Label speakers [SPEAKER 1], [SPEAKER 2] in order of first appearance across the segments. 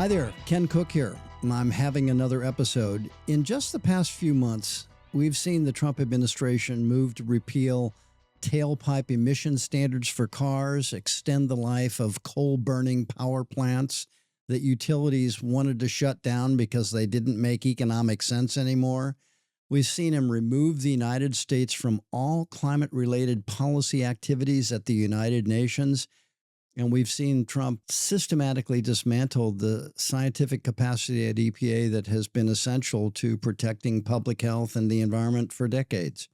[SPEAKER 1] Hi there, Ken Cook here. I'm having another episode. In just the past few months, we've seen the Trump administration move to repeal tailpipe emission standards for cars, extend the life of coal-burning power plants that utilities wanted to shut down because they didn't make economic sense anymore. We've seen him remove the United States from all climate-related policy activities at the United Nations. And we've seen Trump systematically dismantle the scientific capacity at EPA that has been essential to protecting public health and the environment for decades.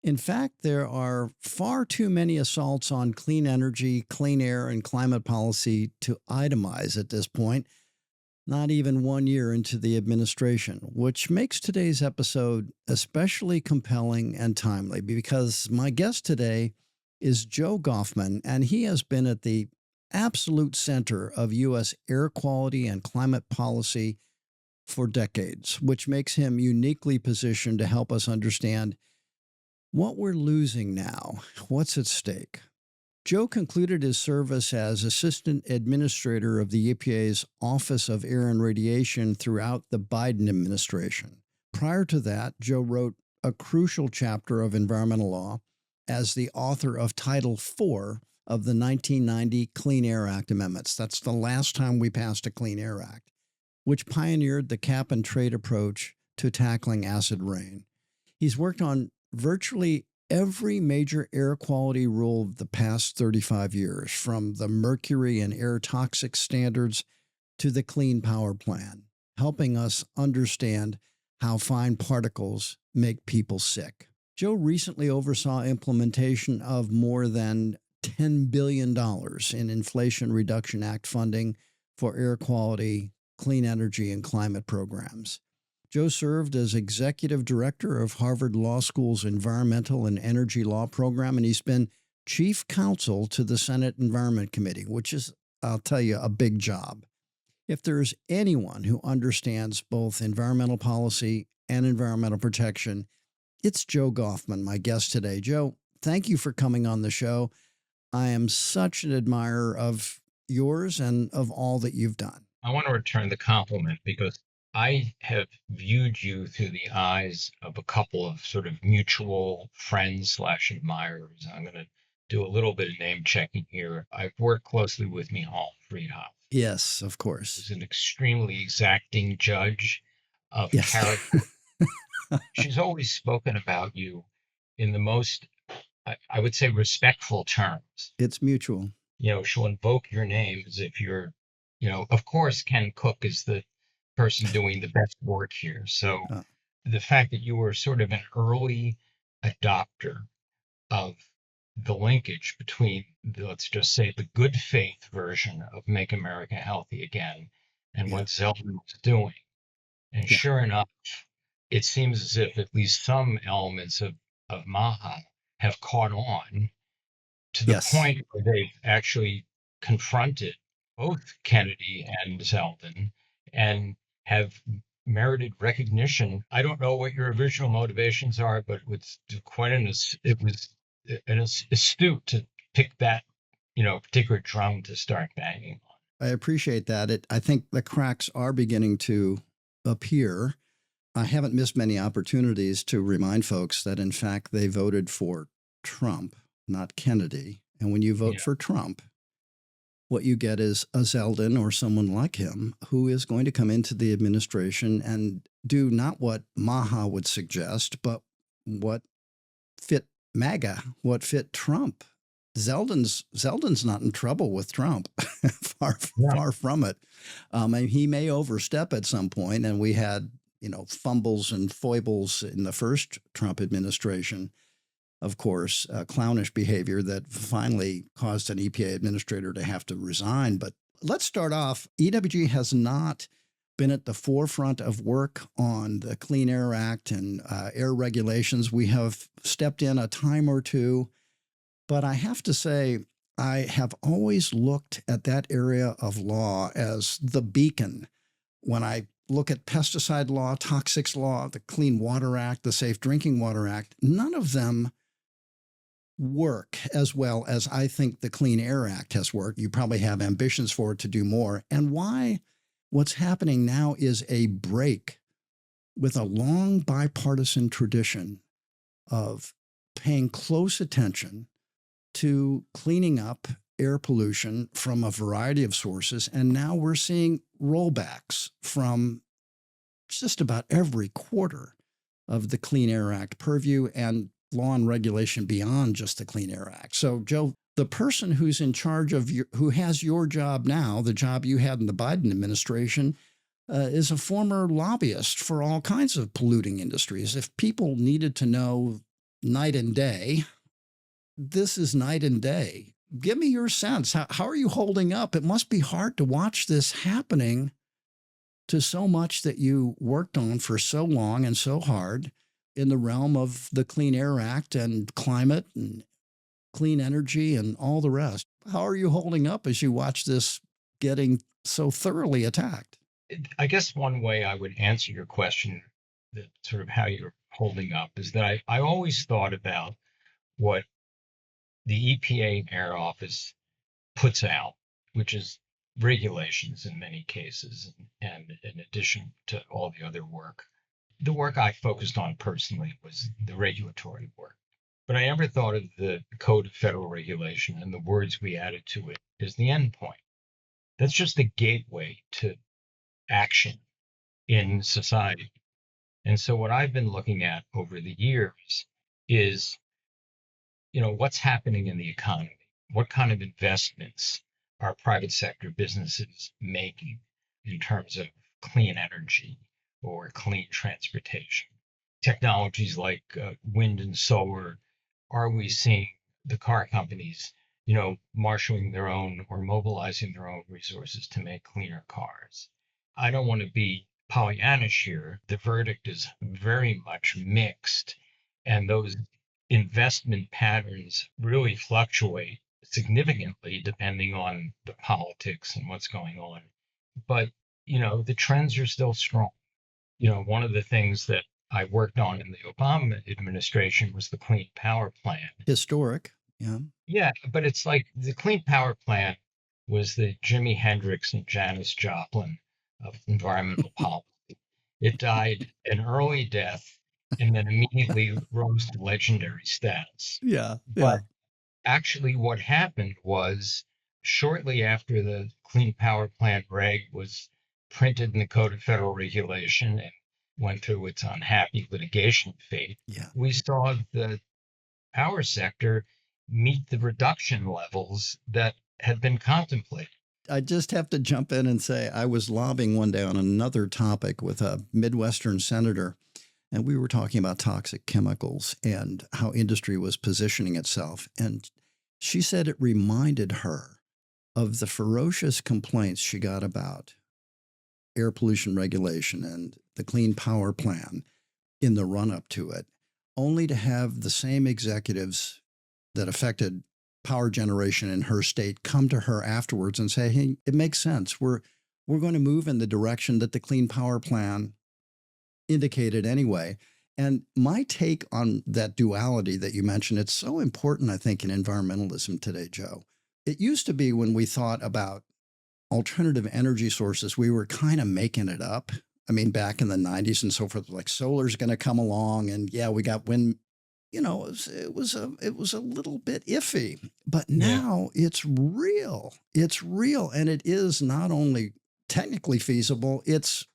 [SPEAKER 1] In fact, there are far too many assaults on clean energy, clean air, and climate policy to itemize at this point, not even 1 year into the administration, which makes today's episode especially compelling and timely because my guest today is Joe Goffman, and he has been at the absolute center of U.S. air quality and climate policy for decades, which makes him uniquely positioned to help us understand what we're losing now, what's at stake. Joe concluded his service as Assistant Administrator of the EPA's Office of Air and Radiation throughout the Biden administration. Prior to that, Joe wrote a crucial chapter of environmental law as the author of Title IV of the 1990 Clean Air Act amendments. That's the last time we passed a Clean Air Act, which pioneered the cap and trade approach to tackling acid rain. He's worked on virtually every major air quality rule of the past 35 years, from the mercury and air toxic standards to the Clean Power Plan, helping us understand how fine particles make people sick. Joe recently oversaw implementation of more than $10 billion in Inflation Reduction Act funding for air quality, clean energy, and climate programs. Joe served as executive director of Harvard Law School's Environmental and Energy Law program, and he's been chief counsel to the Senate Environment Committee, which is, I'll tell you, a big job. If there's anyone who understands both environmental policy and environmental protection, it's Joe Goffman, my guest today. Joe, thank you for coming on the show. I am such an admirer of yours and of all that you've done.
[SPEAKER 2] I want to return the compliment because I have viewed you through the eyes of a couple of sort of mutual friends slash admirers. I'm going to do a little bit of name checking here. I've worked closely with Michal Friedhoff,
[SPEAKER 1] Yes, of course.
[SPEAKER 2] who's an extremely exacting judge of
[SPEAKER 1] Yes.
[SPEAKER 2] character. She's always spoken about you in the most, I would say, respectful terms.
[SPEAKER 1] It's mutual.
[SPEAKER 2] She'll invoke your name as if you're, of course, Ken Cook is the person doing the best work here. So
[SPEAKER 1] Uh,
[SPEAKER 2] the fact that you were sort of an early adopter of the linkage between, let's just say, the good faith version of Make America Healthy Again and
[SPEAKER 1] yeah,
[SPEAKER 2] what Zeldin was doing. And
[SPEAKER 1] yeah.
[SPEAKER 2] sure enough, it seems as if at least some elements of Maha have caught on to the
[SPEAKER 1] Yes.
[SPEAKER 2] point where they've actually confronted both Kennedy and Zeldin and have merited recognition. I don't know what your original motivations are, but it was an astute to pick that particular drum to start banging on.
[SPEAKER 1] I appreciate that. I think the cracks are beginning to appear. I haven't missed many opportunities to remind folks that, in fact, they voted for Trump, not Kennedy. And when you vote for Trump, what you get is a Zeldin or someone like him who is going to come into the administration and do not what Maha would suggest, but what fit MAGA, what fit Trump. Zeldin's not in trouble with Trump, far from it. And he may overstep at some point, and we had fumbles and foibles in the first Trump administration. Of course, clownish behavior that finally caused an EPA administrator to have to resign. But let's start off. EWG has not been at the forefront of work on the Clean Air Act and air regulations. We have stepped in a time or two, but I have to say, I have always looked at that area of law as the beacon. When I look at pesticide law, toxics law, the Clean Water Act, the Safe Drinking Water Act, none of them work as well as I think the Clean Air Act has worked. You probably have ambitions for it to do more. And why What's happening now is a break with a long bipartisan tradition of paying close attention to cleaning up air pollution from a variety of sources. And now we're seeing rollbacks from just about every quarter of the Clean Air Act purview and law and regulation beyond just the Clean Air Act. So, Joe, the person who's in charge of who has your job now, the job you had in the Biden administration, is a former lobbyist for all kinds of polluting industries. If people needed to know night and day, this is night and day. Give me your sense. How are you holding up? It must be hard to watch this happening to so much that you worked on for so long and so hard in the realm of the Clean Air Act and climate and clean energy and all the rest. How are you holding up as you watch this getting so thoroughly attacked?
[SPEAKER 2] I guess one way I would answer your question, that sort of how you're holding up, is that I always thought about what the EPA Air Office puts out, which is regulations in many cases, and in addition to all the other work. The work I focused on personally was the regulatory work. But I never thought of the Code of Federal Regulation and the words we added to it as the end point. That's just the gateway to action in society. And so what I've been looking at over the years is, what's happening in the economy? What kind of investments are private sector businesses making in terms of clean energy or clean transportation? Technologies like wind and solar, are we seeing the car companies, marshaling their own or mobilizing their own resources to make cleaner cars? I don't want to be Pollyannish here. The verdict is very much mixed, and those investment patterns really fluctuate significantly depending on the politics and what's going on. But, the trends are still strong. One of the things that I worked on in the Obama administration was the Clean Power Plan.
[SPEAKER 1] Historic. Yeah.
[SPEAKER 2] Yeah, but it's like the Clean Power Plan was the Jimi Hendrix and Janis Joplin of environmental policy. It died an early death and then immediately rose to legendary status.
[SPEAKER 1] Yeah. Yeah.
[SPEAKER 2] But actually, what happened was shortly after the Clean Power Plan reg was printed in the Code of Federal Regulation and went through its unhappy litigation fate,
[SPEAKER 1] Yeah.
[SPEAKER 2] we saw the power sector meet the reduction levels that had been contemplated.
[SPEAKER 1] I just have to jump in and say I was lobbying one day on another topic with a Midwestern senator, and we were talking about toxic chemicals and how industry was positioning itself. And she said it reminded her of the ferocious complaints she got about air pollution regulation and the Clean Power Plan in the run up to it, only to have the same executives that affected power generation in her state come to her afterwards and say, "Hey, it makes sense. We're going to move in the direction that the Clean Power Plan indicated anyway." And my take on that duality that you mentioned, it's so important, I think, in environmentalism today, Joe. It used to be when we thought about alternative energy sources, we were kind of making it up. I mean, back in the 90s and so forth, like solar's going to come along, and yeah, we got wind. It was a little bit iffy, but
[SPEAKER 2] Yeah.
[SPEAKER 1] now it's real. It's real, and it is not only technically feasible, it's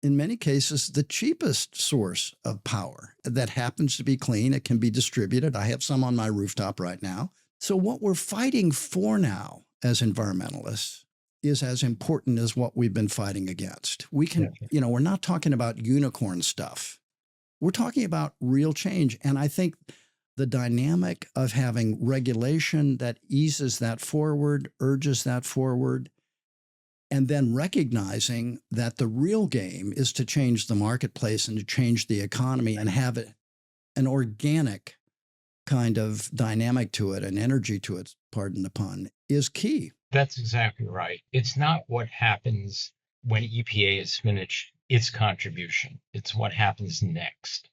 [SPEAKER 1] in many cases the cheapest source of power that happens to be clean. It can be distributed. I have some on my rooftop right now. So what we're fighting for now as environmentalists is as important as what we've been fighting against. We can, we're not talking about unicorn stuff. We're talking about real change. And I think the dynamic of having regulation that eases that forward, urges that forward, and then recognizing that the real game is to change the marketplace and to change the economy and have it an organic kind of dynamic to it and energy to it, pardon the pun, is key.
[SPEAKER 2] That's exactly right. It's not what happens when EPA is finished its contribution. It's what happens next.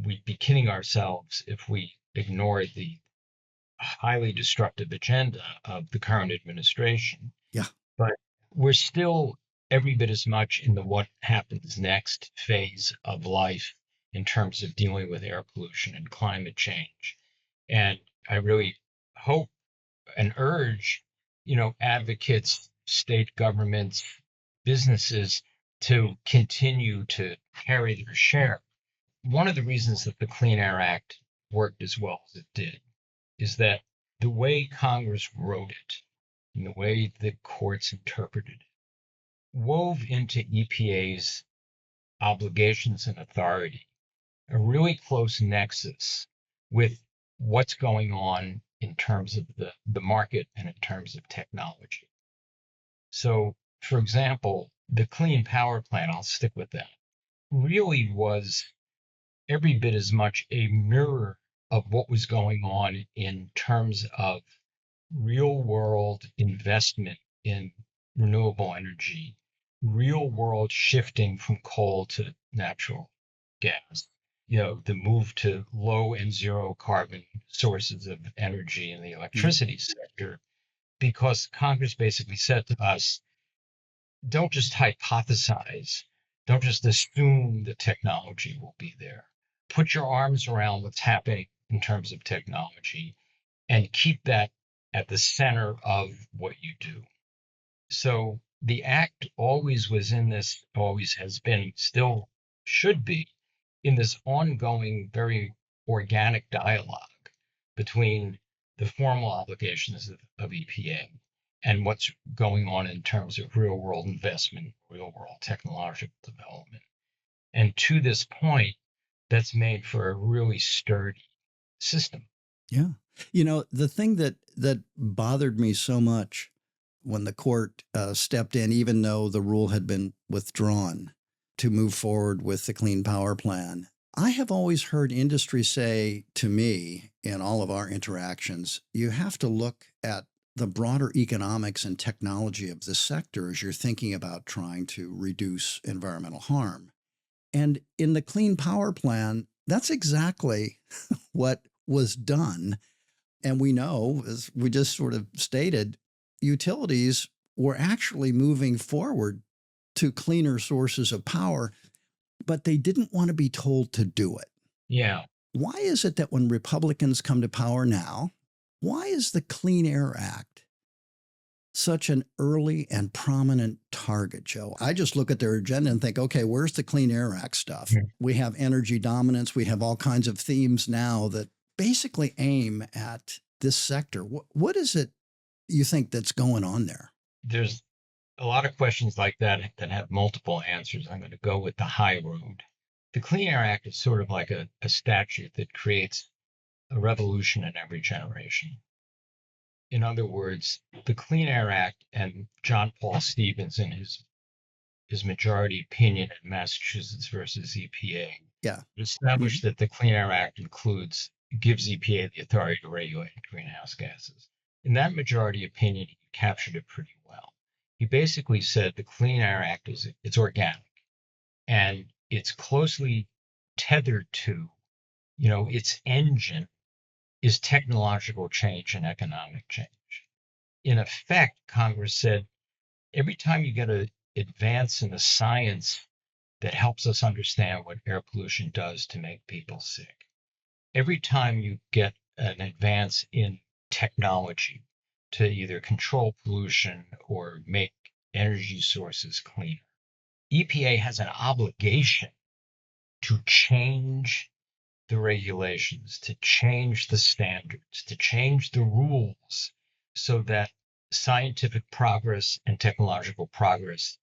[SPEAKER 2] We'd be kidding ourselves if we ignored the highly destructive agenda of the current administration.
[SPEAKER 1] Yeah.
[SPEAKER 2] But we're still every bit as much in the what happens next phase of life in terms of dealing with air pollution and climate change. And I really hope and urge, advocates, state governments, businesses to continue to carry their share. One of the reasons that the Clean Air Act worked as well as it did is that the way Congress wrote it and the way the courts interpreted it wove into EPA's obligations and authority a really close nexus with what's going on in terms of the market and in terms of technology. So, for example, the Clean Power Plan, I'll stick with that, really was every bit as much a mirror of what was going on in terms of real world investment in renewable energy, real world shifting from coal to natural gas, the move to low and zero carbon sources of energy in the
[SPEAKER 1] Mm.
[SPEAKER 2] electricity sector, because Congress basically said to us, don't just hypothesize, don't just assume the technology will be there. Put your arms around what's happening in terms of technology and keep that at the center of what you do. So the act always was in this, always has been, still should be in this ongoing, very organic dialogue between the formal obligations of EPA and what's going on in terms of real world investment, real world technological development. And to this point, that's made for a really sturdy system.
[SPEAKER 1] Yeah. The thing that bothered me so much when the court stepped in, even though the rule had been withdrawn to move forward with the Clean Power Plan, I have always heard industry say to me in all of our interactions, you have to look at the broader economics and technology of the sector as you're thinking about trying to reduce environmental harm. And in the Clean Power Plan, that's exactly what was done. And we know, as we just sort of stated, utilities were actually moving forward to cleaner sources of power, but they didn't want to be told to do it.
[SPEAKER 2] Yeah.
[SPEAKER 1] Why is it that when Republicans come to power now, why is the Clean Air Act such an early and prominent target, Joe? I just look at their agenda and think, okay, where's the Clean Air Act stuff? We have energy dominance. We have all kinds of themes now that basically aim at this sector. What is it you think that's going on there?
[SPEAKER 2] There's a lot of questions like that that have multiple answers. I'm going to go with the high road. The Clean Air Act is sort of like a statute that creates a revolution in every generation. In other words, the Clean Air Act and John Paul Stevens in his majority opinion in Massachusetts versus EPA
[SPEAKER 1] Yeah.
[SPEAKER 2] established that the Clean Air Act gives EPA the authority to regulate greenhouse gases. In that majority opinion, he captured it pretty well. He basically said the Clean Air Act it's organic and it's closely tethered to, its engine is technological change and economic change. In effect, Congress said every time you get an advance in the science that helps us understand what air pollution does to make people sick, every time you get an advance in technology to either control pollution or make energy sources cleaner, EPA has an obligation to change the regulations, to change the standards, to change the rules so that scientific progress and technological progress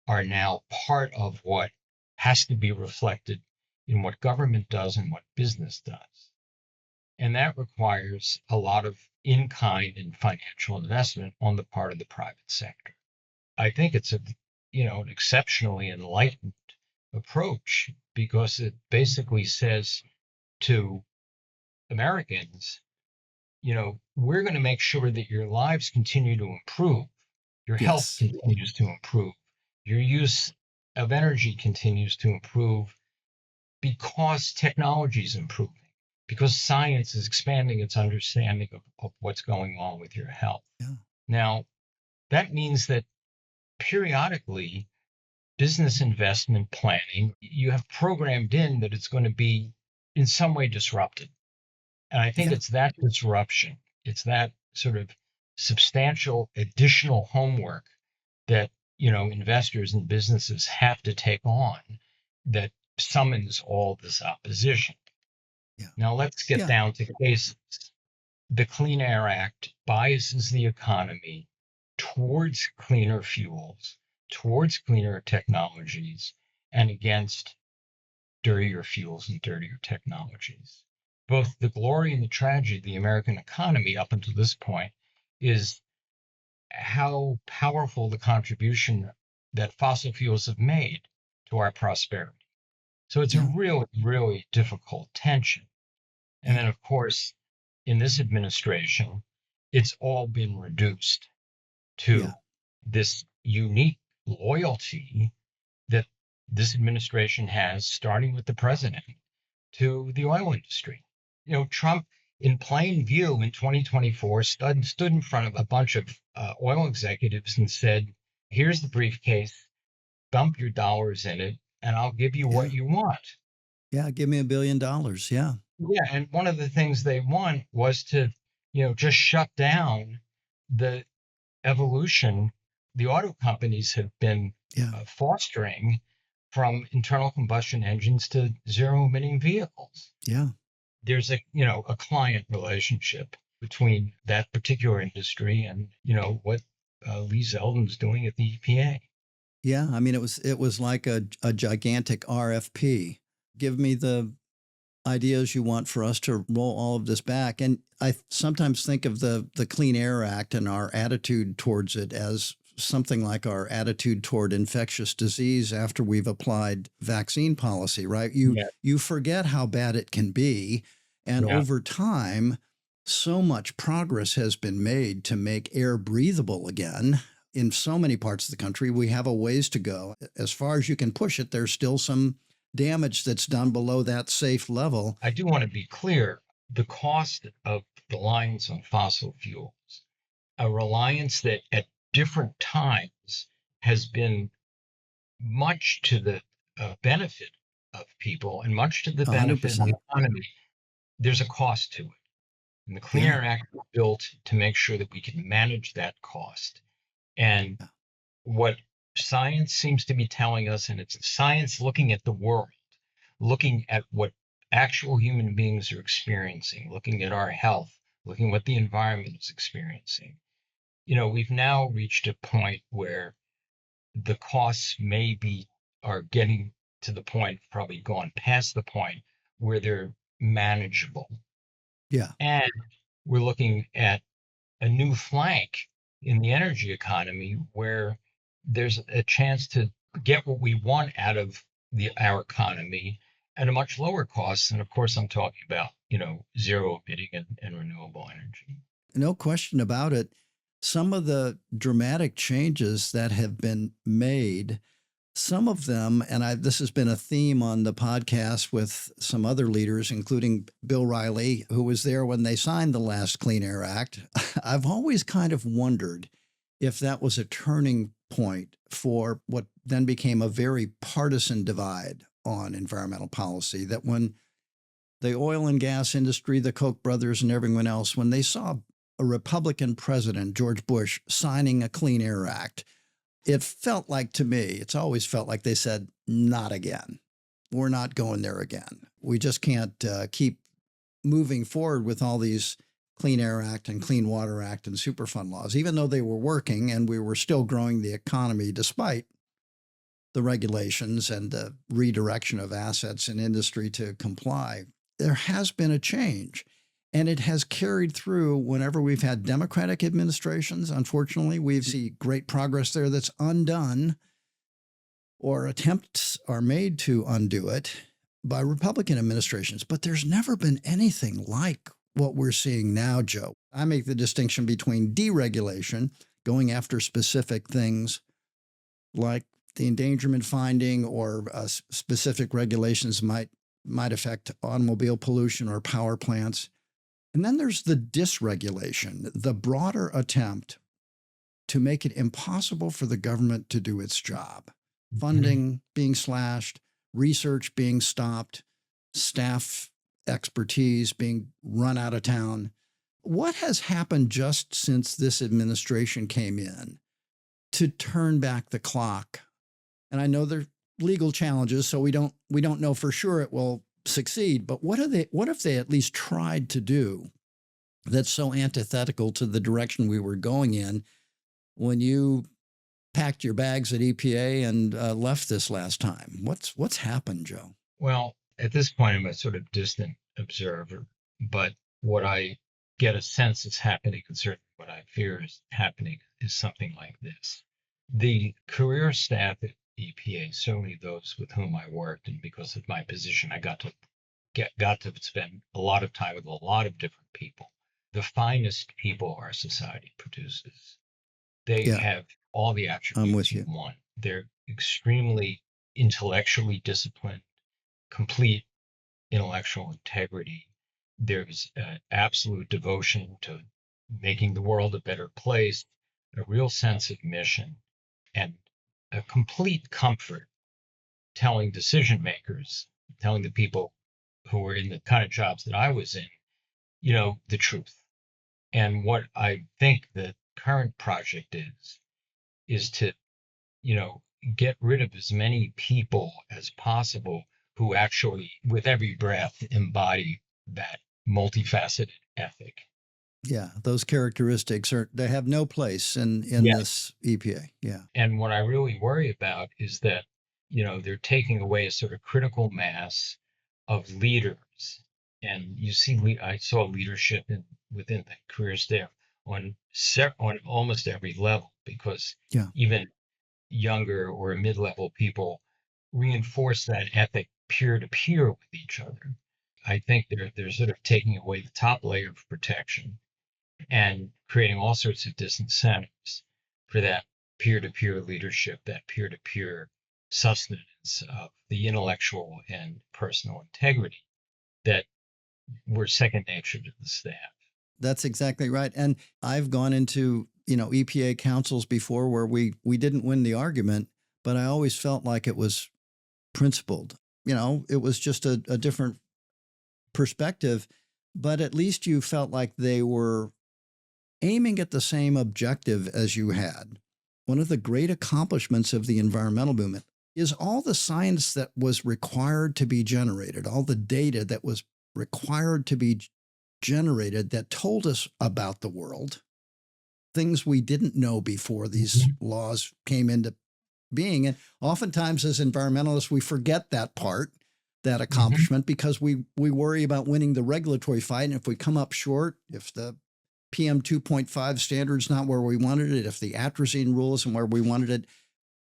[SPEAKER 2] are now part of what has to be reflected in what government does and what business does. And that requires a lot of in-kind and financial investment on the part of the private sector. I think it's an exceptionally enlightened approach because it basically says to Americans, we're going to make sure that your lives continue to improve, your health
[SPEAKER 1] Yes.
[SPEAKER 2] continues to improve, your use of energy continues to improve because technology is improving, because science is expanding its understanding of what's going on with your health.
[SPEAKER 1] Yeah.
[SPEAKER 2] Now, that means that periodically, business investment planning, you have programmed in that it's going to be in some way disrupted. And I think
[SPEAKER 1] Yeah.
[SPEAKER 2] it's that disruption, it's that sort of substantial additional homework that, investors and businesses have to take on that summons all this opposition.
[SPEAKER 1] Yeah.
[SPEAKER 2] Now let's get
[SPEAKER 1] Yeah.
[SPEAKER 2] down to cases. The Clean Air Act biases the economy towards cleaner fuels, towards cleaner technologies, and against dirtier fuels and dirtier technologies. Both the glory and the tragedy of the American economy up until this point is how powerful the contribution that fossil fuels have made to our prosperity. So it's a
[SPEAKER 1] Yeah.
[SPEAKER 2] really, really difficult tension. And
[SPEAKER 1] Yeah.
[SPEAKER 2] then, of course, in this administration, it's all been reduced
[SPEAKER 1] Yeah.
[SPEAKER 2] to this unique loyalty that this administration has, starting with the president, to the oil industry. Trump, in plain view in 2024, stood in front of a bunch of oil executives and said, here's the briefcase, dump your dollars in it, and I'll give you
[SPEAKER 1] Yeah.
[SPEAKER 2] what you want.
[SPEAKER 1] Yeah. Give me $1 billion. Yeah.
[SPEAKER 2] Yeah, and one of the things they want was to, just shut down the evolution the auto companies have been
[SPEAKER 1] Yeah.
[SPEAKER 2] fostering from internal combustion engines to zero emitting vehicles.
[SPEAKER 1] Yeah.
[SPEAKER 2] There's a client relationship between that particular industry and, what Lee Zeldin's doing at the EPA.
[SPEAKER 1] Yeah. I mean, it was like a gigantic RFP. Give me the ideas you want for us to roll all of this back. And I sometimes think of the Clean Air Act and our attitude towards it as something like our attitude toward infectious disease after we've applied vaccine policy, right? You
[SPEAKER 2] Yeah,
[SPEAKER 1] you forget how bad it can be. And
[SPEAKER 2] yeah.
[SPEAKER 1] over time, so much progress has been made to make air breathable again. In so many parts of the country, we have a ways to go. As far as you can push it, there's still some damage that's done below that safe level.
[SPEAKER 2] I do want to be clear. The cost of reliance on fossil fuels, a reliance that at different times has been much to the benefit of people and much to the benefit of the
[SPEAKER 1] 100%.
[SPEAKER 2] economy, there's a cost to it. And the Clean
[SPEAKER 1] Yeah.
[SPEAKER 2] Air Act was built to make sure that we can manage that cost. And
[SPEAKER 1] Yeah.
[SPEAKER 2] what science seems to be telling us, and it's science looking at the world, looking at what actual human beings are experiencing, looking at our health, looking at what the environment is experiencing. We've now reached a point where the costs maybe are getting to the point, probably gone past the point where they're manageable.
[SPEAKER 1] Yeah.
[SPEAKER 2] And we're looking at a new flank in the energy economy where there's a chance to get what we want out of our economy at a much lower cost. And of course, I'm talking about, zero emitting and renewable energy.
[SPEAKER 1] No question about it. Some of the dramatic changes that have been made, some of them, and this has been a theme on the podcast with some other leaders, including Bill Riley, who was there when they signed the last Clean Air Act. I've always kind of wondered if that was a turning point for what then became a very partisan divide on environmental policy. That when the oil and gas industry, the Koch brothers, and everyone else, when they saw a Republican president, George Bush, signing a Clean Air Act, it felt like, to me, it's always felt like they said, not again. We're not going there again. We just can't keep moving forward with all these Clean Air Act and Clean Water Act and Superfund laws, even though they were working and we were still growing the economy despite the regulations and the redirection of assets and industry to comply. There has been a change. And it has carried through whenever we've had Democratic administrations. Unfortunately, we see great progress there that's undone, or attempts are made to undo it by Republican administrations. But there's never been anything like what we're seeing now, Joe. I make the distinction between deregulation, going after specific things like the endangerment finding or specific regulations might affect automobile pollution or power plants. And then there's the dysregulation, the broader attempt to make it impossible for the government to do its job.
[SPEAKER 2] Mhm.
[SPEAKER 1] Funding being slashed, research being stopped, staff expertise being run out of town. What has happened just since this administration came in to turn back the clock? And I know there are legal challenges, so we don't know for sure it will succeed. But what if they at least tried to do that's so antithetical to the direction we were going in when you packed your bags at EPA and left this last time? What's happened, Joe?
[SPEAKER 2] Well, at this point, I'm a sort of distant observer, but what I get a sense is happening, and certainly what I fear is happening, is something like this. The career staff at EPA, certainly those with whom I worked, and because of my position, I got to spend a lot of time with a lot of different people, the finest people our society produces. They
[SPEAKER 1] Yeah,
[SPEAKER 2] have all the
[SPEAKER 1] I'm
[SPEAKER 2] attributes
[SPEAKER 1] with
[SPEAKER 2] you
[SPEAKER 1] you.
[SPEAKER 2] want. They're extremely intellectually disciplined, complete intellectual integrity. There's absolute devotion to making the world a better place, a real sense of mission, and a complete comfort telling decision makers, telling the people who were in the kind of jobs that I was in, the truth. And what I think the current project is to, you know, get rid of as many people as possible who actually, with every breath, embody that multifaceted ethic.
[SPEAKER 1] Yeah, those characteristics they have no place in
[SPEAKER 2] Yeah.
[SPEAKER 1] this EPA. Yeah,
[SPEAKER 2] And what I really worry about is that, they're taking away a sort of critical mass of leaders. And I saw leadership within the career staff on almost every level, because
[SPEAKER 1] yeah.
[SPEAKER 2] even younger or mid-level people reinforce that ethic peer to peer with each other. I think they're sort of taking away the top layer of protection and creating all sorts of disincentives for that peer to peer leadership, that peer to peer sustenance of the intellectual and personal integrity that were second nature to the staff.
[SPEAKER 1] That's exactly right. And I've gone into, EPA councils before where we didn't win the argument, but I always felt like it was principled. It was just a different perspective, but at least you felt like they were aiming at the same objective as you had. One of the great accomplishments of the environmental movement is all the science that was required to be generated, all the data that was required to be generated that told us about the world, things we didn't know before these
[SPEAKER 2] Mhm.
[SPEAKER 1] laws came into being. And oftentimes, as environmentalists, we forget that part, that
[SPEAKER 2] Mhm.
[SPEAKER 1] accomplishment, because we worry about winning the regulatory fight. And if we come up short, if the PM 2.5 standard's not where we wanted it, if the atrazine rule isn't where we wanted it,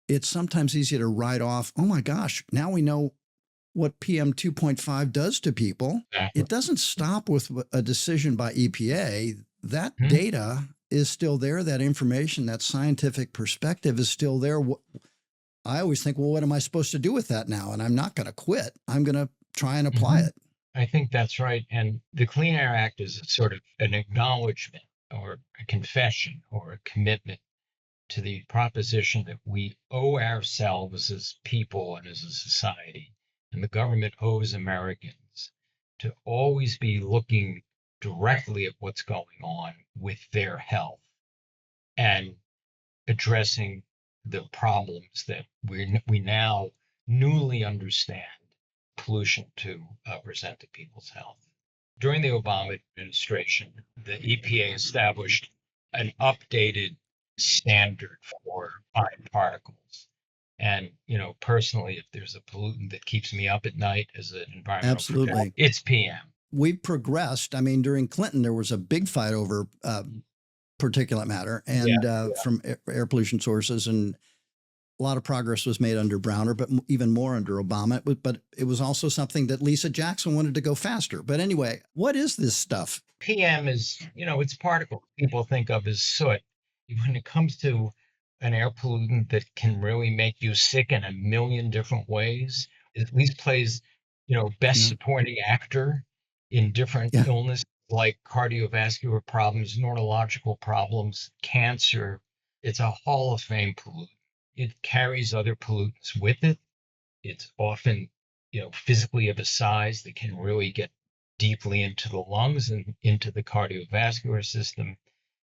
[SPEAKER 1] it's sometimes easy to write off, oh my gosh, now we know what PM 2.5 does to people.
[SPEAKER 2] Exactly.
[SPEAKER 1] It doesn't stop with a decision by EPA. That
[SPEAKER 2] Mhm.
[SPEAKER 1] data is still there. That information, that scientific perspective is still there. I always think, well, what am I supposed to do with that now? And I'm not going to quit. I'm going to try and apply
[SPEAKER 2] Mhm.
[SPEAKER 1] it.
[SPEAKER 2] I think that's right. And the Clean Air Act is a sort of an acknowledgement or a confession or a commitment to the proposition that we owe ourselves as people and as a society, and the government owes Americans to always be looking directly at what's going on with their health and addressing the problems that we now newly understand pollution to present to people's health. During the Obama administration, the EPA established an updated standard for fine particles. And, personally, if there's a pollutant that keeps me up at night as an environmental protector,
[SPEAKER 1] Absolutely.
[SPEAKER 2] it's PM.
[SPEAKER 1] We've progressed. I mean, during Clinton, there was a big fight over particulate matter
[SPEAKER 2] Yeah.
[SPEAKER 1] and from air pollution sources. And a lot of progress was made under Browner, but even more under Obama. But it was also something that Lisa Jackson wanted to go faster. But anyway, what is this stuff?
[SPEAKER 2] PM is, it's particles people think of as soot. When it comes to an air pollutant that can really make you sick in a million different ways, it at least plays, best
[SPEAKER 1] Yeah.
[SPEAKER 2] supporting actor in different
[SPEAKER 1] Yeah.
[SPEAKER 2] illnesses like cardiovascular problems, neurological problems, cancer. It's a Hall of Fame pollutant. It carries other pollutants with it. It's often, physically of a size that can really get deeply into the lungs and into the cardiovascular system.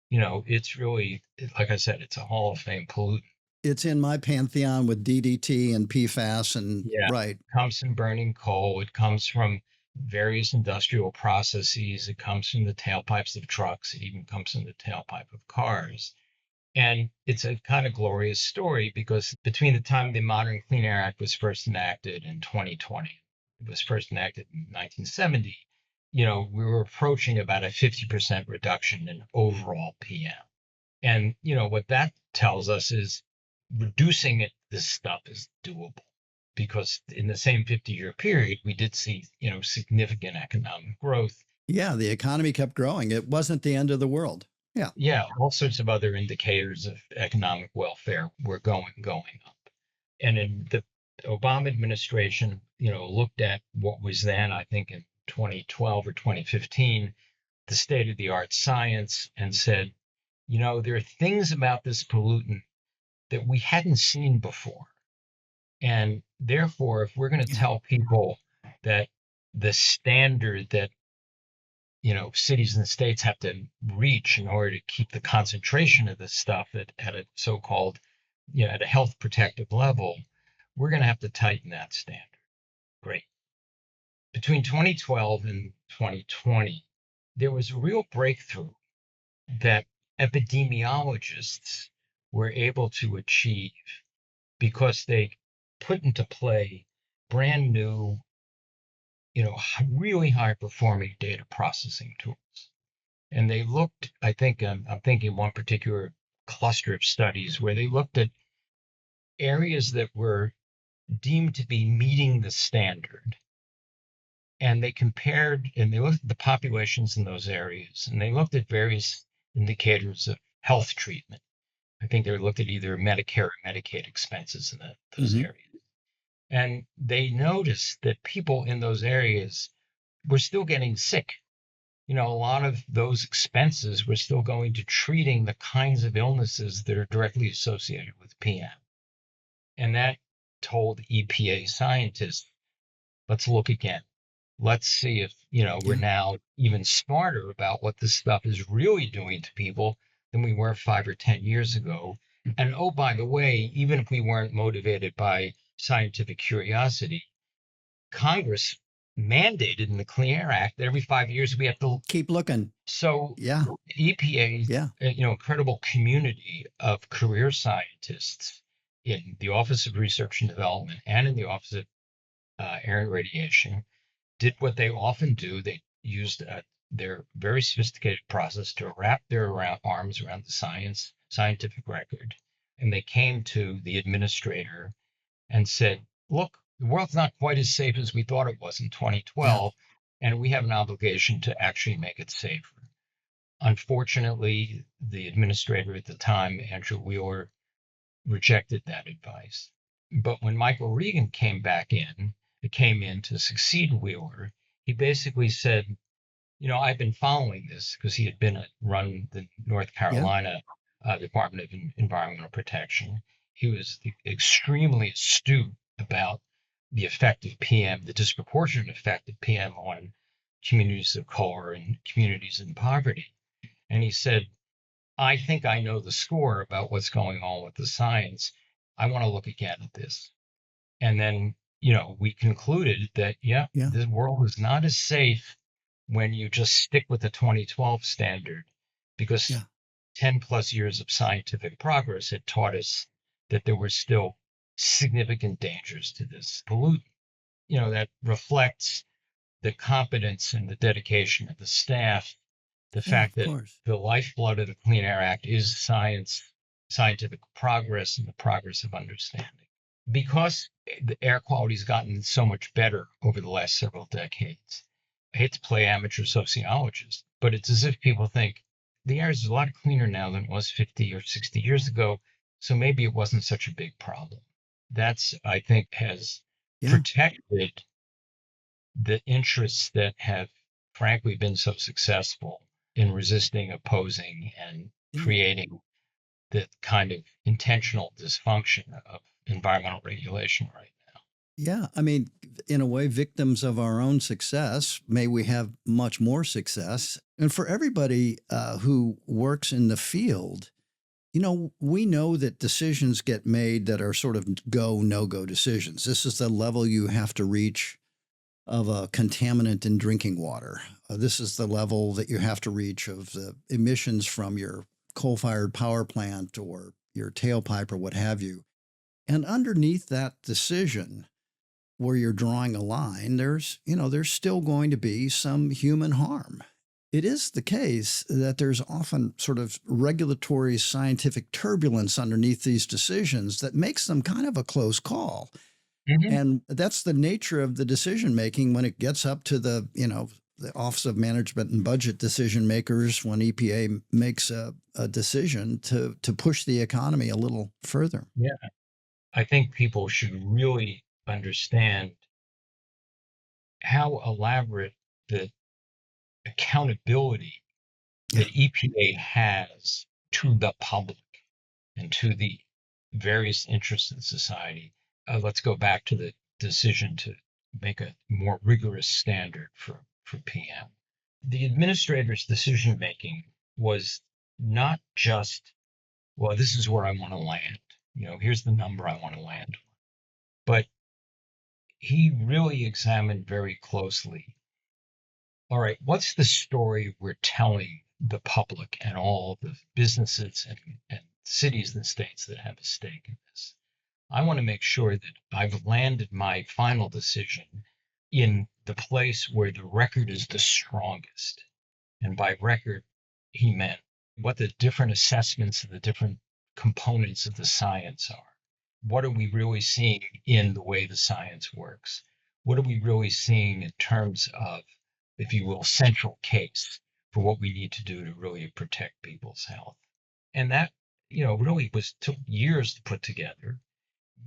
[SPEAKER 2] It's really, like I said, it's a Hall of Fame pollutant.
[SPEAKER 1] It's in my pantheon with DDT and PFAS and
[SPEAKER 2] Yeah,
[SPEAKER 1] right.
[SPEAKER 2] it comes from burning coal. It comes from various industrial processes. It comes from the tailpipes of trucks. It even comes from the tailpipe of cars. And it's a kind of glorious story because between the time the Modern Clean Air Act was first enacted in 2020, it was first enacted in 1970, we were approaching about a 50% reduction in overall PM. And, what that tells us is reducing this stuff is doable because in the same 50-year period, we did see, significant economic growth.
[SPEAKER 1] Yeah, the economy kept growing. It wasn't the end of the world. Yeah.
[SPEAKER 2] Yeah, all sorts of other indicators of economic welfare were going up. And in the Obama administration, looked at what was then, I think in 2012 or 2015, the state of the art science and said, there are things about this pollutant that we hadn't seen before. And therefore, if we're going to
[SPEAKER 1] Yeah.
[SPEAKER 2] tell people that the standard that cities and states have to reach in order to keep the concentration of this stuff at a so-called, at a health protective level, we're going to have to tighten that standard. Great. Between 2012 and 2020, there was a real breakthrough that epidemiologists were able to achieve because they put into play brand new, really high performing data processing tools. And they looked, I think, I'm thinking one particular cluster of studies where they looked at areas that were deemed to be meeting the standard. And they compared and they looked at the populations in those areas and they looked at various indicators of health treatment. I think they looked at either Medicare or Medicaid expenses in those
[SPEAKER 1] Mm-hmm.
[SPEAKER 2] areas. And they noticed that people in those areas were still getting sick. A lot of those expenses were still going to treating the kinds of illnesses that are directly associated with PM. And that told EPA scientists, let's look again. Let's see if, we're
[SPEAKER 1] Yeah.
[SPEAKER 2] now even smarter about what this stuff is really doing to people than we were 5 or 10 years ago. And oh, by the way, even if we weren't motivated by scientific curiosity, Congress mandated in the Clean Air Act that every 5 years we have to.
[SPEAKER 1] Keep looking.
[SPEAKER 2] So
[SPEAKER 1] Yeah.
[SPEAKER 2] EPA,
[SPEAKER 1] Yeah.
[SPEAKER 2] incredible community of career scientists in the Office of Research and Development and in the Office of Air and Radiation did what they often do. They used their very sophisticated process to wrap their arms around the scientific record. And they came to the administrator and said, look, the world's not quite as safe as we thought it was in
[SPEAKER 1] Yeah.
[SPEAKER 2] 2012, and we have an obligation to actually make it safer. Unfortunately, the administrator at the time, Andrew Wheeler, rejected that advice. But when Michael Regan came in to succeed Wheeler, he basically said, I've been following this because he had run the North
[SPEAKER 1] Yeah.
[SPEAKER 2] Carolina Department of Environmental Protection. He was extremely astute about the effect of PM, the disproportionate effect of PM on communities of color and communities in poverty. And he said, I think I know the score about what's going on with the science. I want to look again at this. And then, we concluded that, yeah,
[SPEAKER 1] Yeah.
[SPEAKER 2] this world is not as safe when you just stick with the 2012 standard because
[SPEAKER 1] Yeah.
[SPEAKER 2] 10 plus years of scientific progress had taught us that there were still significant dangers to this pollutant. That reflects the competence and the dedication of the staff, the
[SPEAKER 1] Yeah.
[SPEAKER 2] fact
[SPEAKER 1] Of
[SPEAKER 2] that
[SPEAKER 1] course.
[SPEAKER 2] the lifeblood of the Clean Air Act is scientific progress, and the progress of understanding. Because the air quality's gotten so much better over the last several decades, I hate to play amateur sociologist, but it's as if people think the air is a lot cleaner now than it was 50 or 60 years ago, so maybe it wasn't such a big problem. That's, I think, has
[SPEAKER 1] Yeah.
[SPEAKER 2] protected the interests that have frankly been so successful in resisting, opposing, and
[SPEAKER 1] Yeah.
[SPEAKER 2] creating the kind of intentional dysfunction of environmental regulation right now.
[SPEAKER 1] Yeah, I mean, in a way, victims of our own success. May we have much more success. And for everybody who works in the field, we know that decisions get made that are sort of go, no go decisions. This is the level you have to reach of a contaminant in drinking water. This is the level that you have to reach of the emissions from your coal fired power plant or your tailpipe or what have you. And underneath that decision, where you're drawing a line, there's still going to be some human harm. It is the case that there's often sort of regulatory scientific turbulence underneath these decisions that makes them kind of a close call.
[SPEAKER 2] Mhm.
[SPEAKER 1] And that's the nature of the decision making when it gets up to the Office of Management and Budget decision makers, when EPA makes a decision to push the economy a little further.
[SPEAKER 2] Yeah, I think people should really understand how elaborate the accountability
[SPEAKER 1] Yeah.
[SPEAKER 2] that EPA has to the public and to the various interests in society. Let's go back to the decision to make a more rigorous standard for PM. The administrator's decision making was not just, well, this is where I want to land. Here's the number I want to land on. But he really examined very closely, all right, what's the story we're telling the public and all the businesses and cities and states that have a stake in this? I want to make sure that I've landed my final decision in the place where the record is the strongest. And by record, he meant what the different assessments of the different components of the science are. What are we really seeing in the way the science works? What are we really seeing in terms of, if you will, central case for what we need to do to really protect people's health? And that, really took years to put together,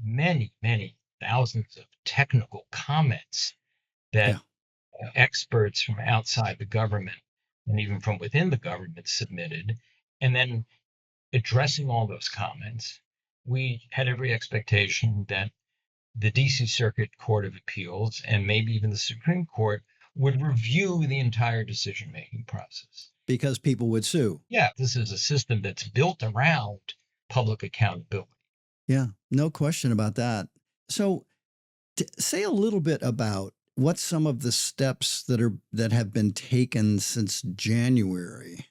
[SPEAKER 2] many, many thousands of technical comments that
[SPEAKER 1] Yeah.
[SPEAKER 2] experts from outside the government and even from within the government submitted, and then addressing all those comments. We had every expectation that the DC Circuit Court of Appeals and maybe even the Supreme Court would review the entire decision making process.
[SPEAKER 1] Because people would sue.
[SPEAKER 2] Yeah, this is a system that's built around public accountability.
[SPEAKER 1] Yeah, no question about that. So, say a little bit about what some of the steps that have been taken since January.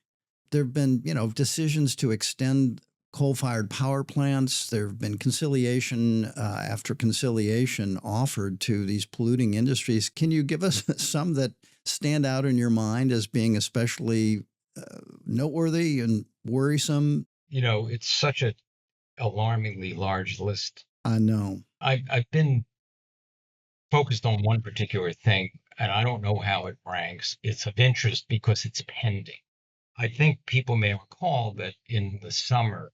[SPEAKER 1] There have been, decisions to extend coal-fired power plants. There have been conciliation after conciliation offered to these polluting industries. Can you give us some that stand out in your mind as being especially noteworthy and worrisome?
[SPEAKER 2] It's such an alarmingly large list.
[SPEAKER 1] I know.
[SPEAKER 2] I've been focused on one particular thing, and I don't know how it ranks. It's of interest because it's pending. I think people may recall that in the summer,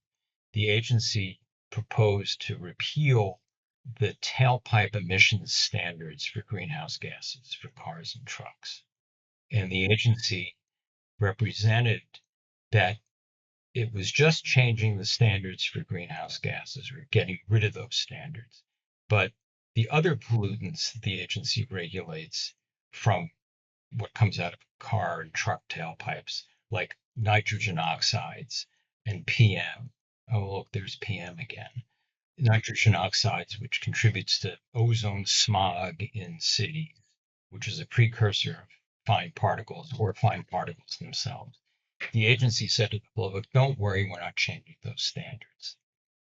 [SPEAKER 2] the agency proposed to repeal the tailpipe emissions standards for greenhouse gases for cars and trucks. And the agency represented that it was just changing the standards for greenhouse gases or getting rid of those standards. But the other pollutants the agency regulates from what comes out of car and truck tailpipes, like nitrogen oxides and PM. Oh, look, there's PM again. Nitrogen oxides, which contributes to ozone smog in cities, which is a precursor of fine particles or fine particles themselves. The agency said to the public, don't worry, we're not changing those standards.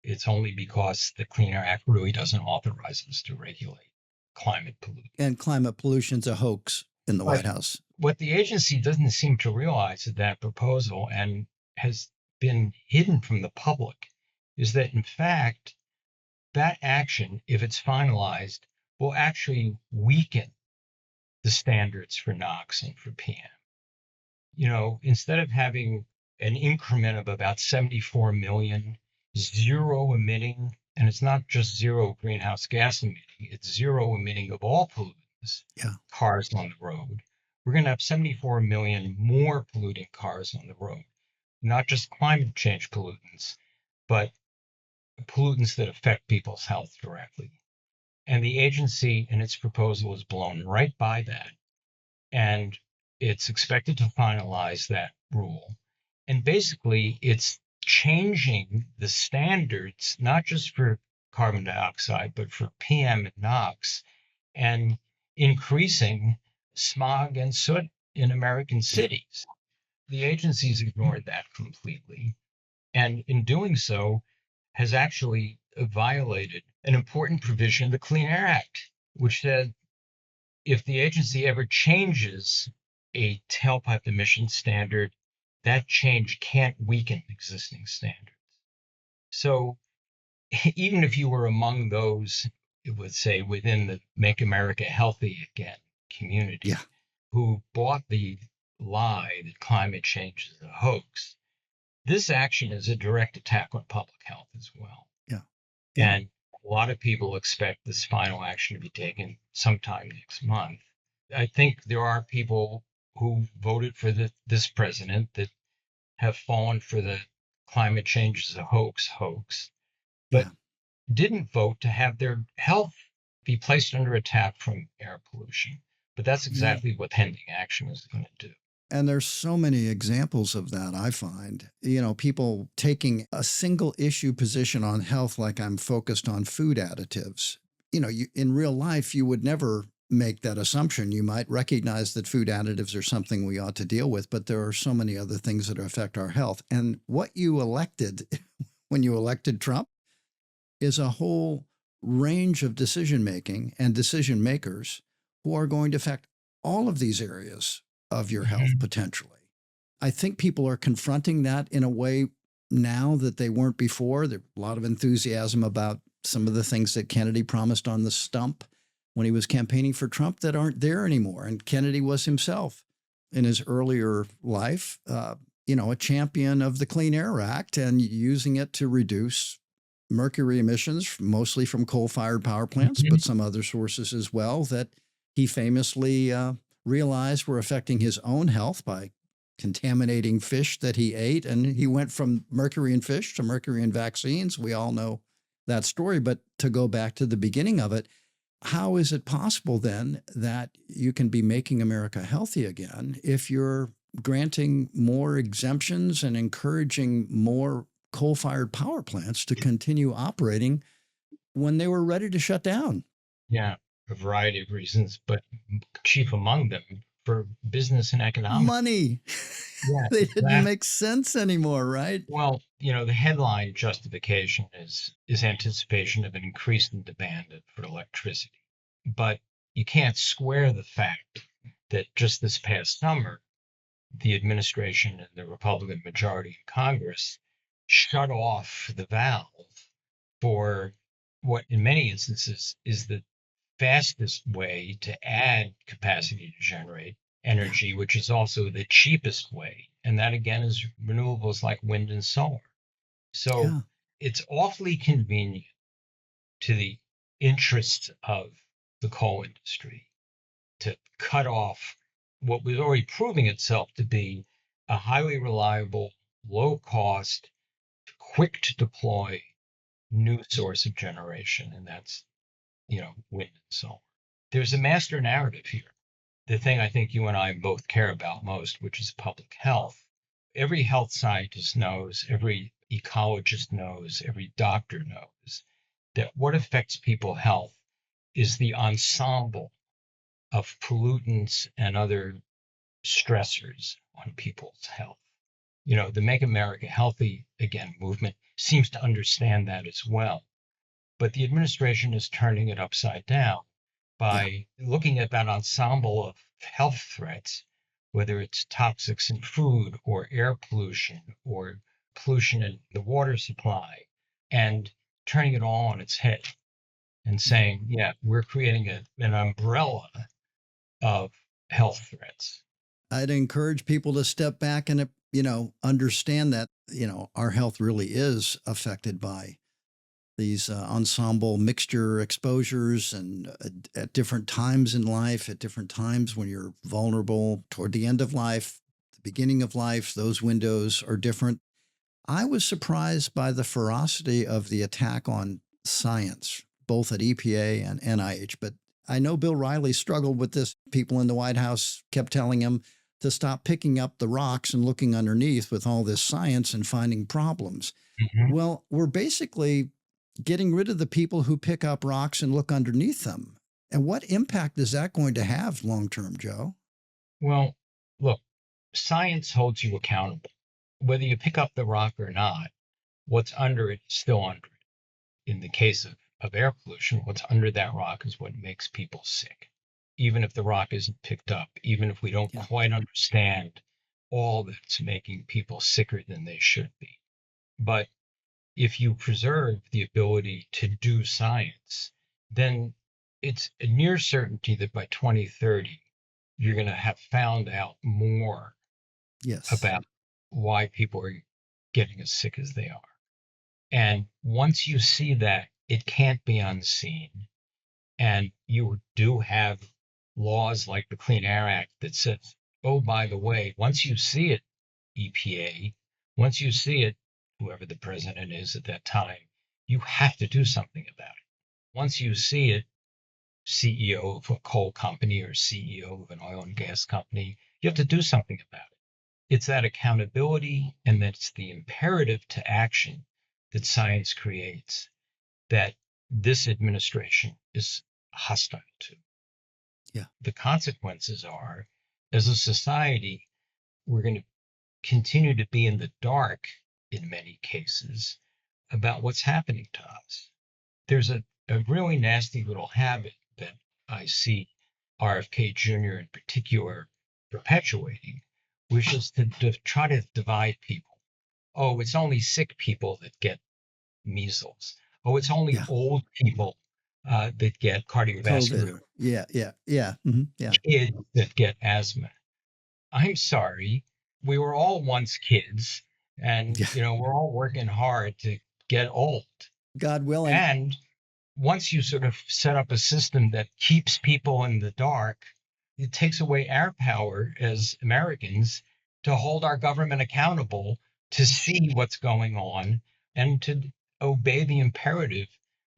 [SPEAKER 2] It's only because the Clean Air Act really doesn't authorize us to regulate climate pollution.
[SPEAKER 1] And climate pollution's a hoax in the
[SPEAKER 2] But
[SPEAKER 1] White House.
[SPEAKER 2] what the agency doesn't seem to realize is that proposal, and has been hidden from the public, is that in fact, that action, if it's finalized, will actually weaken the standards for NOx and for PM. Instead of having an increment of about 74 million zero emitting, and it's not just zero greenhouse gas emitting, it's zero emitting of all pollutants,
[SPEAKER 1] Yeah.
[SPEAKER 2] cars on the road. We're going to have 74 million more polluting cars on the road, not just climate change pollutants, but pollutants that affect people's health directly. And the agency in its proposal is blown right by that. And it's expected to finalize that rule. And basically, it's changing the standards, not just for carbon dioxide, but for PM and NOx, and increasing smog and soot in American
[SPEAKER 1] Yeah.
[SPEAKER 2] cities. The agency's ignored that completely. And in doing so, has actually violated an important provision of the Clean Air Act, which said if the agency ever changes a tailpipe emission standard, that change can't weaken existing standards. So even if you were among those, it would say, within the Make America Healthy Again
[SPEAKER 1] Yeah.
[SPEAKER 2] community who bought the lie that climate change is a hoax, this action is a direct attack on public health as well.
[SPEAKER 1] Yeah. Yeah.
[SPEAKER 2] And a lot of people expect this final action to be taken sometime next month. I think there are people who voted for this president that have fallen for the climate change is a hoax, but
[SPEAKER 1] Yeah.
[SPEAKER 2] didn't vote to have their health be placed under attack from air pollution. But that's
[SPEAKER 1] Yeah.
[SPEAKER 2] exactly what pending action is going to do.
[SPEAKER 1] And there's so many examples of that, I find. People taking a single issue position on health, like I'm focused on food additives. In real life, you would never make that assumption. You might recognize that food additives are something we ought to deal with, but there are so many other things that affect our health. And what you elected when you elected Trump is a whole range of decision making and decision makers who are going to affect all of these areas of your health
[SPEAKER 2] Mhm.
[SPEAKER 1] potentially. I think people are confronting that in a way now that they weren't before. There's a lot of enthusiasm about some of the things that Kennedy promised on the stump when he was campaigning for Trump that aren't there anymore. And Kennedy was himself in his earlier life, a champion of the Clean Air Act and using it to reduce mercury emissions, mostly from coal-fired power plants, but
[SPEAKER 2] Mhm.
[SPEAKER 1] some other sources as well that he famously realized were affecting his own health by contaminating fish that he ate. And he went from mercury in fish to mercury in vaccines. We all know that story. But to go back to the beginning of it, how is it possible then that you can be making America healthy again if you're granting more exemptions and encouraging more coal-fired power plants to continue operating when they were ready to shut down?
[SPEAKER 2] Yeah, a variety of reasons, but chief among them for business and economic.
[SPEAKER 1] Money.
[SPEAKER 2] Yeah,
[SPEAKER 1] They didn't
[SPEAKER 2] exactly.
[SPEAKER 1] make sense anymore, right?
[SPEAKER 2] Well, the headline justification is anticipation of an increase in demand for electricity. But you can't square the fact that just this past summer, the administration and the Republican majority in Congress shut off the valve for what in many instances is the fastest way to add capacity to generate
[SPEAKER 1] Yeah.
[SPEAKER 2] energy, which is also the cheapest way. And that again is renewables like wind and solar. So
[SPEAKER 1] Yeah.
[SPEAKER 2] it's awfully convenient to the interests of the coal industry to cut off what was already proving itself to be a highly reliable, low cost, quick to deploy new source of generation. And that's, wind and solar. There's a master narrative here. The thing I think you and I both care about most, which is public health. Every health scientist knows, every ecologist knows, every doctor knows that what affects people's health is the ensemble of pollutants and other stressors on people's health. The Make America Healthy Again movement seems to understand that as well. But the administration is turning it upside down
[SPEAKER 1] Yeah.
[SPEAKER 2] by looking at that ensemble of health threats, whether it's toxics in food or air pollution or pollution in the water supply, and turning it all on its head and
[SPEAKER 1] Yeah.
[SPEAKER 2] saying, yeah, we're creating an umbrella of health threats.
[SPEAKER 1] I'd encourage people to step back and, understand that, our health really is affected by these ensemble mixture exposures and at different times in life, at different times when you're vulnerable toward the end of life, the beginning of life, those windows are different. I was surprised by the ferocity of the attack on science, both at EPA and NIH. But I know Bill Riley struggled with this. People in the White House kept telling him to stop picking up the rocks and looking underneath with all this science and finding problems.
[SPEAKER 2] Mhm.
[SPEAKER 1] Well, we're basically getting rid of the people who pick up rocks and look underneath them. And what impact is that going to have long term, Joe?
[SPEAKER 2] Well, look, science holds you accountable. Whether you pick up the rock or not, what's under it is still under it. In the case of air pollution, what's under that rock is what makes people sick. Even if the rock isn't picked up, even if we don't
[SPEAKER 1] Yeah.
[SPEAKER 2] quite understand all that's making people sicker than they should be. But if you preserve the ability to do science, then it's a near certainty that by 2030, you're going to have found out more
[SPEAKER 1] Yes.
[SPEAKER 2] about why people are getting as sick as they are. And once you see that, it can't be unseen. And you do have laws like the Clean Air Act that says, oh, by the way, once you see it, EPA, once you see it, whoever the president is at that time, you have to do something about it. Once you see it, CEO of a coal company or CEO of an oil and gas company, you have to do something about it. It's that accountability and that's the imperative to action that science creates that this administration is hostile to.
[SPEAKER 1] Yeah.
[SPEAKER 2] The consequences are, as a society, we're going to continue to be in the dark in many cases about what's happening to us. There's a really nasty little habit that I see RFK Jr. in particular perpetuating, which is to try to divide people. Oh, it's only sick people that get measles. Oh, it's only
[SPEAKER 1] Yeah.
[SPEAKER 2] old people that get cardiovascular,
[SPEAKER 1] COVID. Yeah. Yeah. Yeah. Hmm. Yeah.
[SPEAKER 2] kids that get asthma. I'm sorry, we were all once kids, and
[SPEAKER 1] Yeah.
[SPEAKER 2] we're all working hard to get old.
[SPEAKER 1] God willing.
[SPEAKER 2] And once you sort of set up a system that keeps people in the dark, it takes away our power as Americans to hold our government accountable, to see what's going on, and to obey the imperative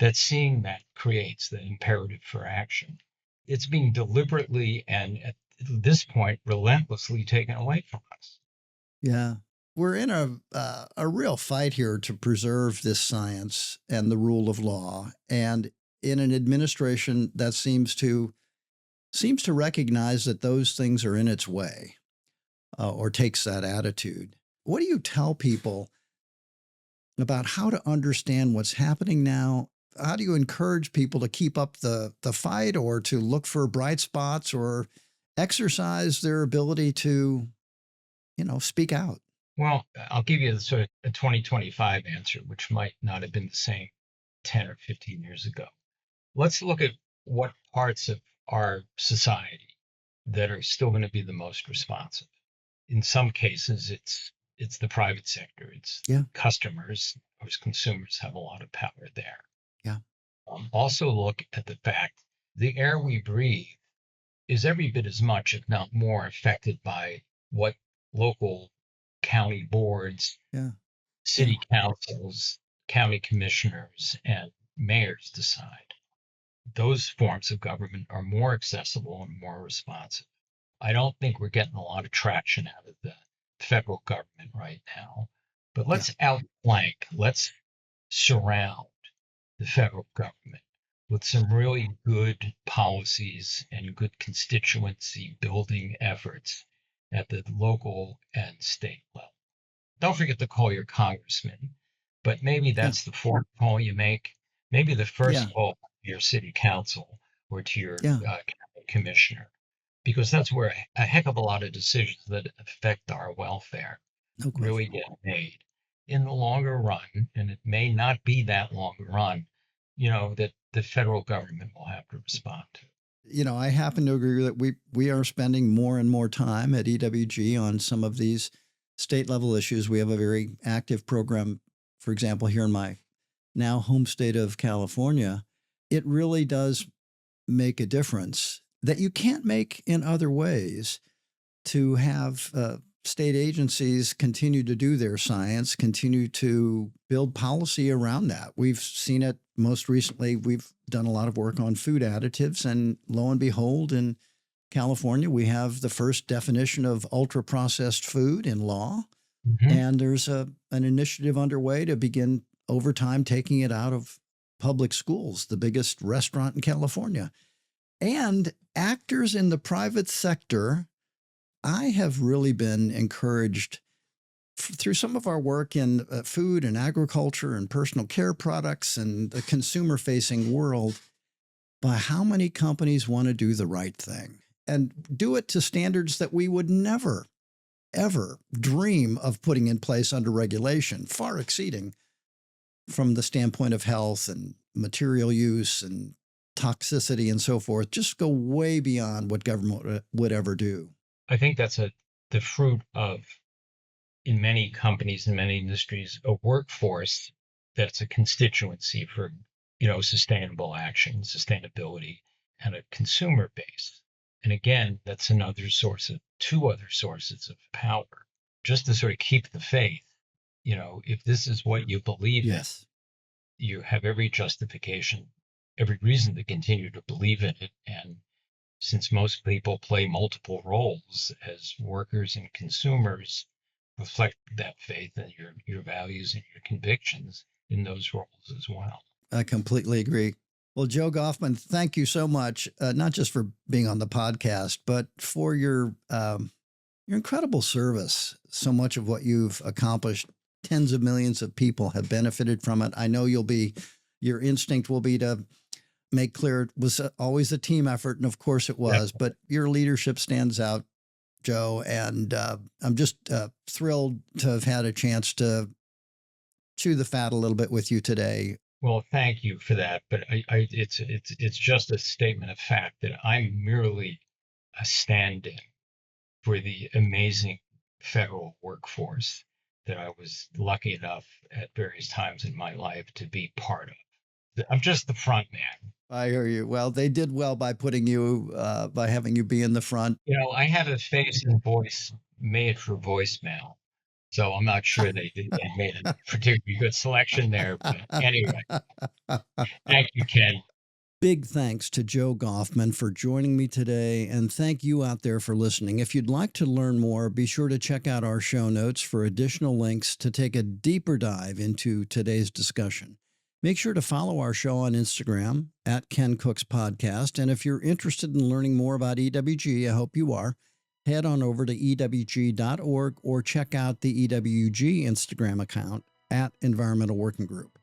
[SPEAKER 2] that seeing that creates the imperative for action. It's being deliberately and at this point relentlessly taken away from us.
[SPEAKER 1] Yeah. We're in a real fight here to preserve this science and the rule of law, and in an administration that seems to recognize that those things are in its way, or takes that attitude. What do you tell people about how to understand what's happening now? How do you encourage people to keep up the fight, or to look for bright spots, or exercise their ability to, speak out?
[SPEAKER 2] Well, I'll give you the sort of a 2025 answer, which might not have been the same 10 or 15 years ago. Let's look at what parts of our society that are still going to be the most responsive. In some cases, it's the private sector, it's
[SPEAKER 1] Yeah.
[SPEAKER 2] customers, of course, consumers have a lot of power there.
[SPEAKER 1] Yeah.
[SPEAKER 2] Also, look at the fact the air we breathe is every bit as much, if not more, affected by what local county boards,
[SPEAKER 1] Yeah. Yeah.
[SPEAKER 2] city councils, county commissioners, and mayors decide. Those forms of government are more accessible and more responsive. I don't think we're getting a lot of traction out of the federal government right now, but
[SPEAKER 1] Yeah.
[SPEAKER 2] let's outflank, let's surround the federal government with some really good policies and good constituency building efforts at the local and state level. Don't forget to call your congressman, but maybe
[SPEAKER 1] Yeah.
[SPEAKER 2] that's the fourth call you make. Maybe the first
[SPEAKER 1] Yeah.
[SPEAKER 2] call to your city council or to your
[SPEAKER 1] Yeah.
[SPEAKER 2] county commissioner, because that's where a heck of a lot of decisions that affect our welfare
[SPEAKER 1] No
[SPEAKER 2] really
[SPEAKER 1] question.
[SPEAKER 2] get made in the longer run. And it may not be that long run, that the federal government will have to respond to.
[SPEAKER 1] I happen to agree that we are spending more and more time at EWG on some of these state level issues. We have a very active program, for example, here in my now home state of California. It really does make a difference that you can't make in other ways, to have state agencies continue to do their science, continue to build policy around that. We've seen it most recently. We've done a lot of work on food additives, and lo and behold, in California, we have the first definition of ultra-processed food in law.
[SPEAKER 2] Mhm.
[SPEAKER 1] And there's an initiative underway to begin over time taking it out of public schools, the biggest restaurant in California. And actors in the private sector, I have really been encouraged through some of our work in food and agriculture and personal care products and the consumer facing world by how many companies want to do the right thing and do it to standards that we would never, ever dream of putting in place under regulation, far exceeding from the standpoint of health and material use and toxicity and so forth, just go way beyond what government would ever do.
[SPEAKER 2] I think that's the fruit of, in many companies, in many industries, a workforce that's a constituency for, sustainable action, sustainability, and a consumer base. And again, that's two other sources of power, just to sort of keep the faith. If this is what you believe
[SPEAKER 1] Yes.
[SPEAKER 2] in, you have every justification, every reason to continue to believe in it. And since most people play multiple roles as workers and consumers, reflect that faith and your values and your convictions in those roles as well.
[SPEAKER 1] I completely agree. Well, Joe Goffman, thank you so much, not just for being on the podcast, but for your incredible service. So much of what you've accomplished, tens of millions of people have benefited from it. I know your instinct will be to make clear it was always a team effort, and of course it was, but your leadership stands out, Joe, and I'm just thrilled to have had a chance to chew the fat a little bit with you today.
[SPEAKER 2] Well, thank you for that, but it's just a statement of fact that I'm merely a stand-in for the amazing federal workforce that I was lucky enough at various times in my life to be part of. I'm just the front man.
[SPEAKER 1] I hear you. Well, they did well by putting you, by having you be in the front.
[SPEAKER 2] I have a face and voice made for voicemail. So I'm not sure they made a particularly good selection there. But anyway, thank you, Ken.
[SPEAKER 1] Big thanks to Joe Goffman for joining me today, and thank you out there for listening. If you'd like to learn more, be sure to check out our show notes for additional links to take a deeper dive into today's discussion. Make sure to follow our show on Instagram at Ken Cook's Podcast. And if you're interested in learning more about EWG, I hope you are, head on over to ewg.org or check out the EWG Instagram account at Environmental Working Group.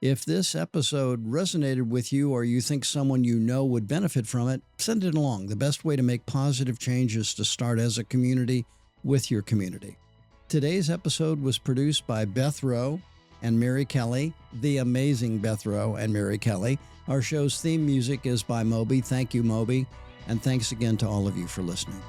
[SPEAKER 1] If this episode resonated with you or you think someone you know would benefit from it, send it along. The best way to make positive change is to start as a community with your community. Today's episode was produced by Beth Rowe and Mary Kelly, the amazing Beth Rowe and Mary Kelly. Our show's theme music is by Moby. Thank you, Moby. And thanks again to all of you for listening.